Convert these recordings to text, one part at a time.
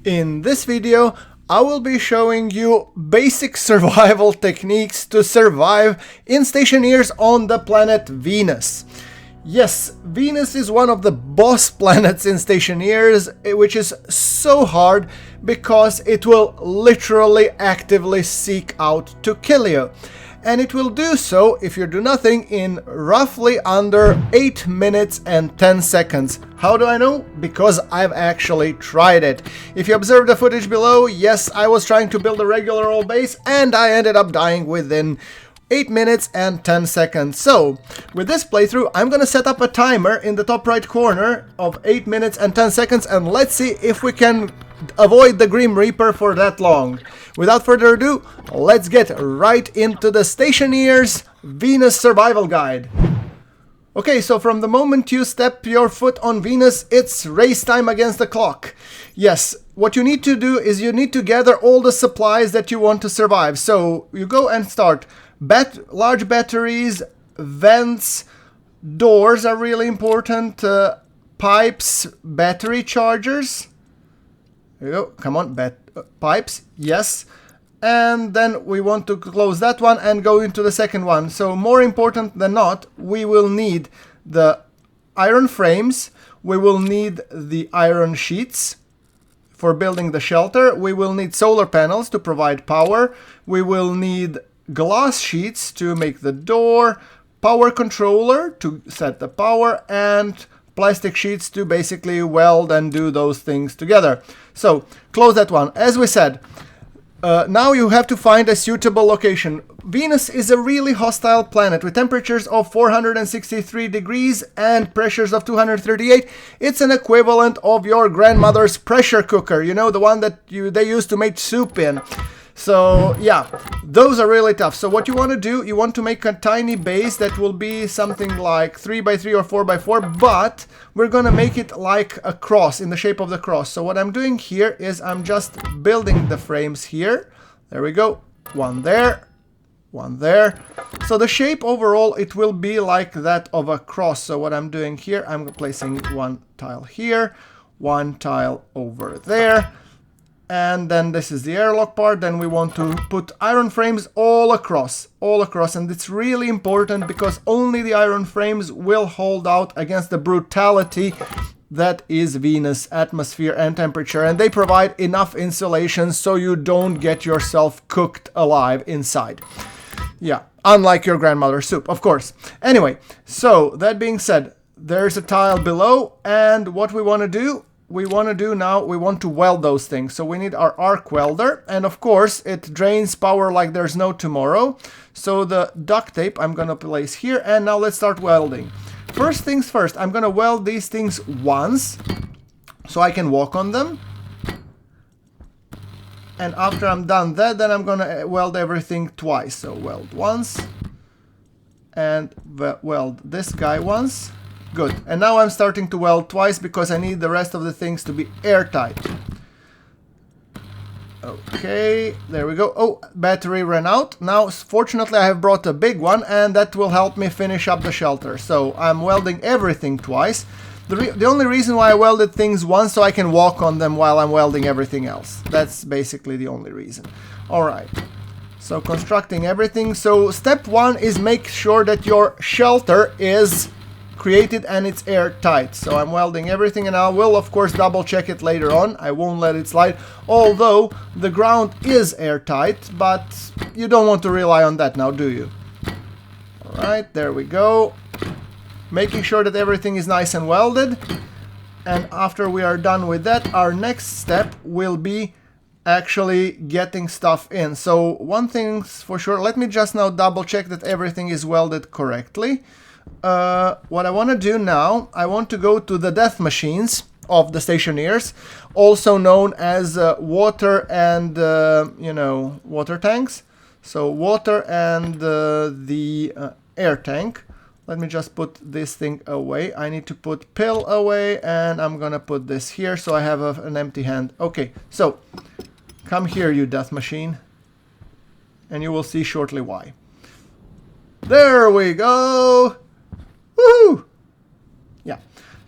In this video, I will be showing you basic survival techniques to survive in Stationeers on the planet Venus. Yes, Venus is one of the boss planets in Stationeers, which is so hard because it will literally actively seek out to kill you. And it will do so if you do nothing in roughly under 8 minutes and 10 seconds. How do I know? Because I've actually tried it. If you observe the footage below, yes, I was trying to build a regular old base and I ended up dying within 8 minutes and 10 seconds. So, with this playthrough, I'm gonna set up a timer in the top right corner of 8 minutes and 10 seconds and let's see if we can avoid the Grim Reaper for that long. Without further ado, let's get right into the Stationeers Venus Survival Guide. Okay, so from the moment you step your foot on Venus, it's race time against the clock. Yes, what you need to do is you need to gather all the supplies that you want to survive. So you go and start. Large batteries, vents, doors are really important, pipes, battery chargers. There you go, come on, pipes, yes. And then we want to close that one and go into the second one. So more important than not, we will need the iron frames, we will need the iron sheets for building the shelter, we will need solar panels to provide power, we will need glass sheets to make the door, power controller to set the power, and plastic sheets to basically weld and do those things together. So, close that one. As we said, now you have to find a suitable location. Venus is a really hostile planet with temperatures of 463 degrees and pressures of 238. It's an equivalent of your grandmother's pressure cooker, you know, the one that they used to make soup in. So yeah, those are really tough. So what you want to do, you want to make a tiny base that will be something like 3x3 or 4x4, but we're gonna make it like a cross, in the shape of the cross. So what I'm doing here is I'm just building the frames here. There we go, one there, one there. So the shape overall, it will be like that of a cross. So what I'm doing here, I'm placing one tile here, one tile over there. And then this is the airlock part. Then we want to put iron frames all across, and it's really important because only the iron frames will hold out against the brutality that is Venus atmosphere and temperature, and they provide enough insulation so you don't get yourself cooked alive inside. Yeah, unlike your grandmother's soup, of course. Anyway, so that being said, there's a tile below, and what we want to do now, we want to weld those things. So we need our arc welder, and of course it drains power like there's no tomorrow. So the duct tape I'm gonna place here, and now let's start welding. First things first, I'm gonna weld these things once so I can walk on them. And after I'm done that, then I'm gonna weld everything twice. So weld once and weld this guy once. Good. And now I'm starting to weld twice because I need the rest of the things to be airtight. Okay, there we go. Oh, battery ran out. Now, fortunately, I have brought a big one, and that will help me finish up the shelter. So I'm welding everything twice. The only reason why I welded things once, so I can walk on them while I'm welding everything else. That's basically the only reason. All right. So constructing everything. So step one is make sure that your shelter is created and it's airtight. So I'm welding everything, and I will of course double check it later on. I won't let it slide, although the ground is airtight, but you don't want to rely on that now, do you? Alright, there we go. Making sure that everything is nice and welded. And after we are done with that, our next step will be actually getting stuff in. So one thing's for sure, let me just now double check that everything is welded correctly. What I want to do now, I want to go to the death machines of the Stationeers, also known as water and, water tanks. So water and the air tank. Let me just put this thing away. I need to put pill away, and I'm gonna put this here so I have an empty hand. Okay, so come here, you death machine, and you will see shortly why. There we go. Woohoo! Yeah.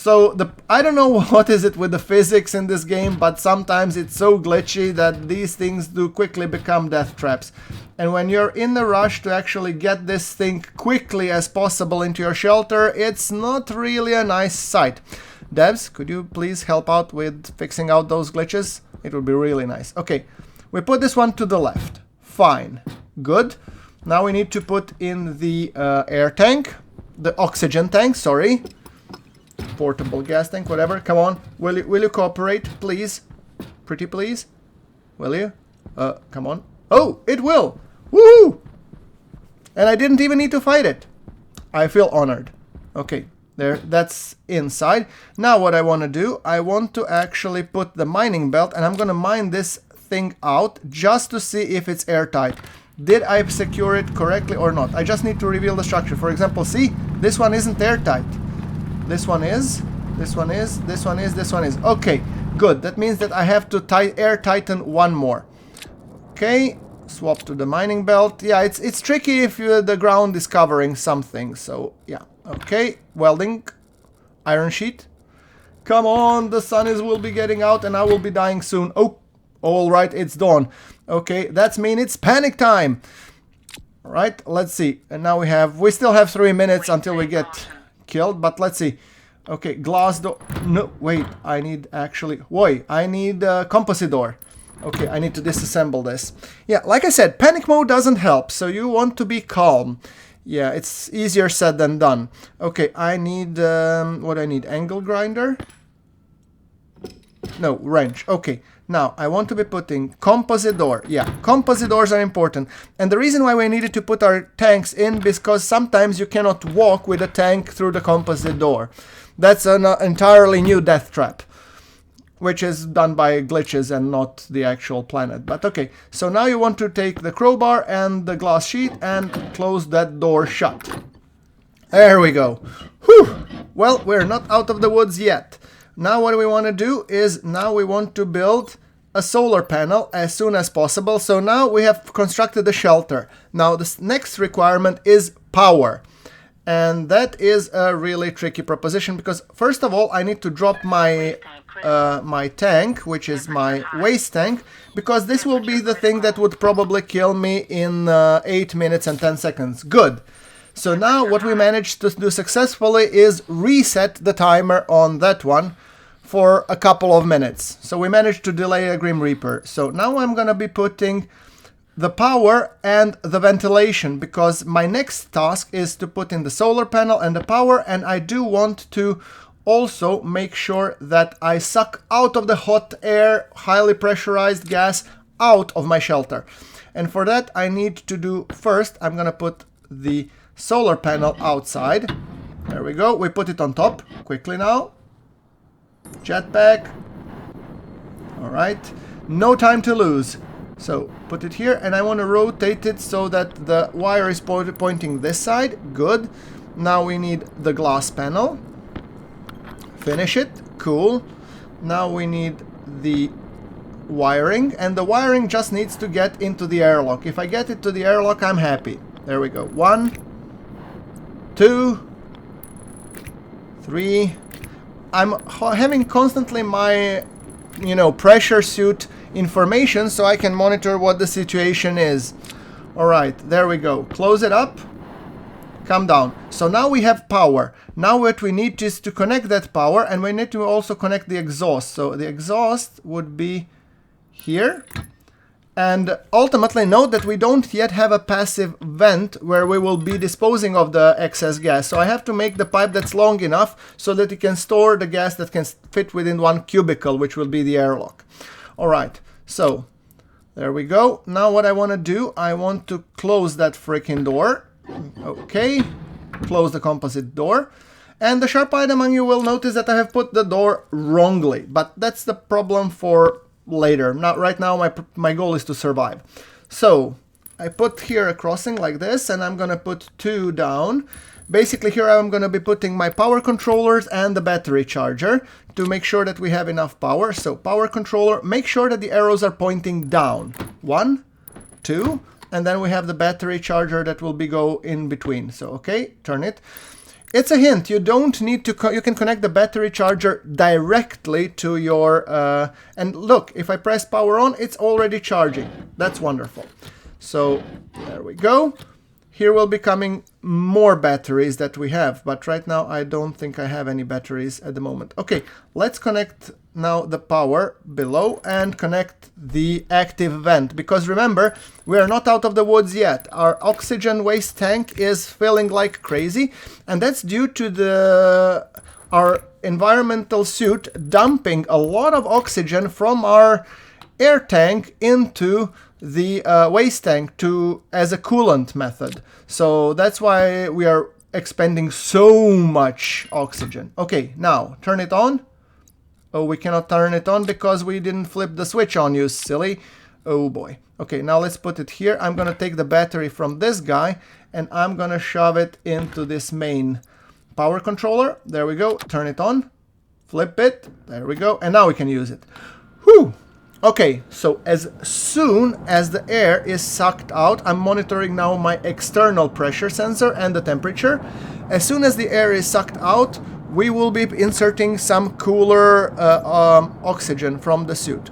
So I don't know what is it with the physics in this game, but sometimes it's so glitchy that these things do quickly become death traps. And when you're in the rush to actually get this thing quickly as possible into your shelter, it's not really a nice sight. Devs, could you please help out with fixing out those glitches? It would be really nice. Okay, we put this one to the left. Fine. Good. Now we need to put in the air tank. The oxygen tank, sorry. Portable gas tank, whatever. Come on. Will you cooperate, please? Pretty please? Will you? Come on. Oh, it will! Woohoo! And I didn't even need to fight it. I feel honored. Okay, there, that's inside. Now what I want to do, I want to actually put the mining belt, and I'm going to mine this thing out just to see if it's airtight. Did I secure it correctly or not? I just need to reveal the structure. For example, see? This one isn't airtight. This one is. This one is. This one is. This one is. Okay, good. That means that I have to air tighten one more. Okay, swap to the mining belt. Yeah, it's tricky if the ground is covering something. So, yeah. Okay, welding. Iron sheet. Come on, the sun will be getting out and I will be dying soon. Oh, all right, it's dawn. Okay, that means it's panic time. All right, let's see. And now we still have 3 minutes until we get killed, but let's see. Okay, glass door. No, wait, I need actually... Wait, I need a composite door. Okay, I need to disassemble this. Yeah, like I said, panic mode doesn't help, so you want to be calm. Yeah, it's easier said than done. Okay, I need... what I need? Angle grinder? No, wrench. Okay, now I want to be putting composite door. Yeah, composite doors are important. And the reason why we needed to put our tanks in is because sometimes you cannot walk with a tank through the composite door. That's an entirely new death trap, which is done by glitches and not the actual planet. But okay, so now you want to take the crowbar and the glass sheet and close that door shut. There we go. Whew! Well, we're not out of the woods yet. Now what we want to do is now we want to build a solar panel as soon as possible. So now we have constructed a shelter. Now the next requirement is power. And that is a really tricky proposition because first of all I need to drop my my tank, which is my waste tank, because this will be the thing that would probably kill me in 8 minutes and 10 seconds. Good. So now what we managed to do successfully is reset the timer on that one for a couple of minutes. So we managed to delay a Grim Reaper. So now I'm gonna be putting the power and the ventilation, because my next task is to put in the solar panel and the power, and I do want to also make sure that I suck out of the hot air, highly pressurized gas out of my shelter. And for that I need to do first, I'm gonna put the solar panel outside. There we go. We put it on top. Quickly now. Jetpack. Alright. No time to lose. So put it here and I want to rotate it so that the wire is pointing this side. Good. Now we need the glass panel. Finish it. Cool. Now we need the wiring, and the wiring just needs to get into the airlock. If I get it to the airlock, I'm happy. There we go. 1, 2, 3. I'm having constantly my, pressure suit information so I can monitor what the situation is. Alright, there we go. Close it up. Come down. So now we have power. Now what we need is to connect that power, and we need to also connect the exhaust. So the exhaust would be here. And ultimately note that we don't yet have a passive vent where we will be disposing of the excess gas. So I have to make the pipe that's long enough so that it can store the gas that can fit within one cubicle, which will be the airlock. Alright, so there we go. Now what I want to do, I want to close that freaking door. Okay, close the composite door. And the sharp-eyed among you will notice that I have put the door wrongly, but that's the problem for later. Not right now. My goal is to survive. So I put here a crossing like this, and I'm gonna put 2 down. Basically here I'm gonna be putting my power controllers and the battery charger to make sure that we have enough power. So power controller, make sure that the arrows are pointing down. 1, 2, and then we have the battery charger that will go in between. So okay, turn it. It's a hint. You don't need to, you can connect the battery charger directly to your, and look, if I press power on, it's already charging. That's wonderful. So there we go. Here will be coming more batteries that we have, but right now I don't think I have any batteries at the moment. Okay, let's connect now the power below and connect the active vent, because remember, we are not out of the woods yet. Our oxygen waste tank is filling like crazy, and that's due to our environmental suit dumping a lot of oxygen from our air tank into the waste tank as a coolant method. So that's why we are expending so much oxygen. Okay, now turn it on. Oh, we cannot turn it on because we didn't flip the switch on, you silly. Oh boy. Okay, now let's put it here. I'm gonna take the battery from this guy and I'm gonna shove it into this main power controller. There we go. Turn it on. Flip it. There we go. And now we can use it. Whew! Okay, so as soon as the air is sucked out, I'm monitoring now my external pressure sensor and the temperature. As soon as the air is sucked out, we will be inserting some cooler oxygen from the suit.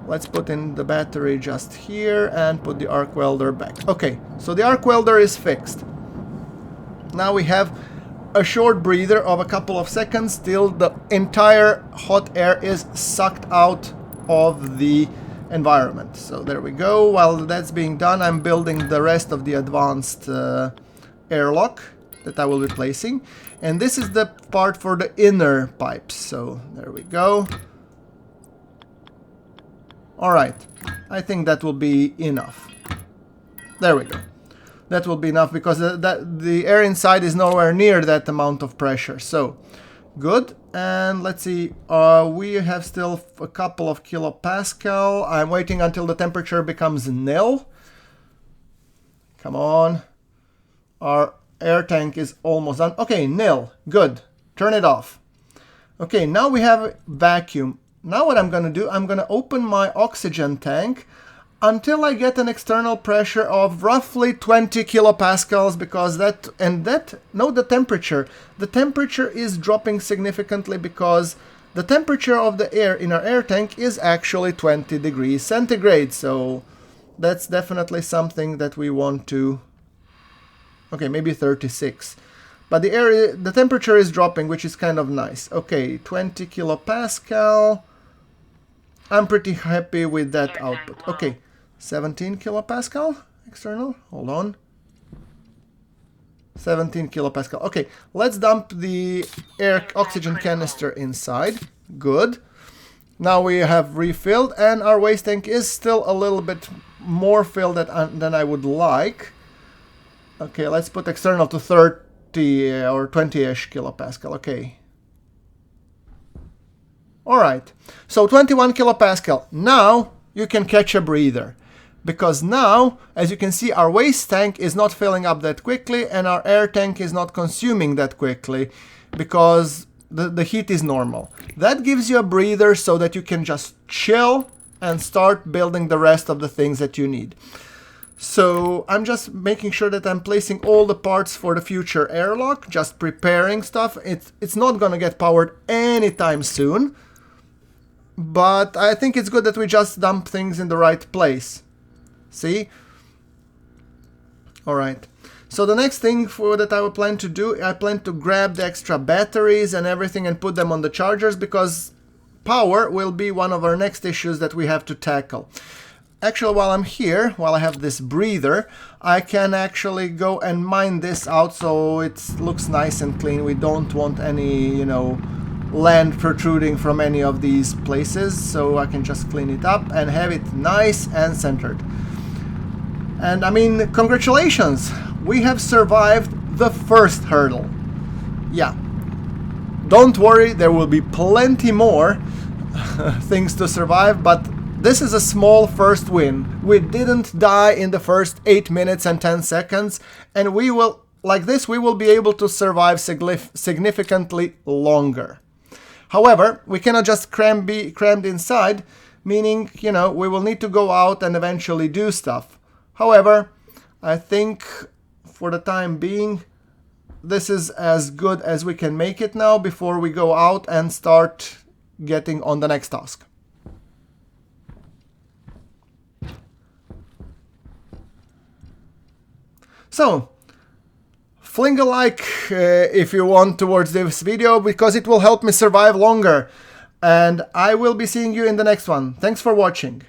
Let's put in the battery just here and put the arc welder back. Okay, so the arc welder is fixed. Now we have a short breather of a couple of seconds till the entire hot air is sucked out of the environment. So there we go. While that's being done, I'm building the rest of the advanced airlock that I will be placing. And this is the part for the inner pipes. So there we go. Alright, I think that will be enough. There we go. That will be enough because the air inside is nowhere near that amount of pressure. So good. And let's see, we have still a couple of kilopascal. I'm waiting until the temperature becomes nil. Come on. Our air tank is almost done. Okay, nil. Good. Turn it off. Okay, now we have vacuum. Now what I'm going to do, I'm going to open my oxygen tank until I get an external pressure of roughly 20 kilopascals, because note the temperature. The temperature is dropping significantly because the temperature of the air in our air tank is actually 20 degrees centigrade. So that's definitely something that we want to... Okay, maybe 36. But the temperature is dropping, which is kind of nice. Okay, 20 kilopascal. I'm pretty happy with that output. Okay, 17 kilopascal external. Hold on. 17 kilopascal. Okay, let's dump the oxygen canister inside. Good. Now we have refilled and our waste tank is still a little bit more filled than I would like. Okay, let's put external to 30 or 20-ish kilopascal. Okay. Alright, so 21 kilopascal. Now you can catch a breather. Because now, as you can see, our waste tank is not filling up that quickly and our air tank is not consuming that quickly because the heat is normal. That gives you a breather so that you can just chill and start building the rest of the things that you need. So I'm just making sure that I'm placing all the parts for the future airlock, just preparing stuff. It's not gonna get powered anytime soon, but I think it's good that we just dump things in the right place. See? Alright. So the next thing that I will plan to do, I plan to grab the extra batteries and everything and put them on the chargers, because power will be one of our next issues that we have to tackle. Actually, while I'm here, while I have this breather, I can actually go and mine this out so it looks nice and clean. We don't want any, land protruding from any of these places, so I can just clean it up and have it nice and centered. And I mean, congratulations! We have survived the first hurdle. Yeah. Don't worry, there will be plenty more things to survive, but this is a small first win. We didn't die in the first 8 minutes and 10 seconds, and we will, like this, we will be able to survive significantly longer. However, we cannot just be crammed inside, meaning, we will need to go out and eventually do stuff. However, I think for the time being, this is as good as we can make it now before we go out and start getting on the next task. So, fling a like if you want towards this video, because it will help me survive longer. And I will be seeing you in the next one. Thanks for watching.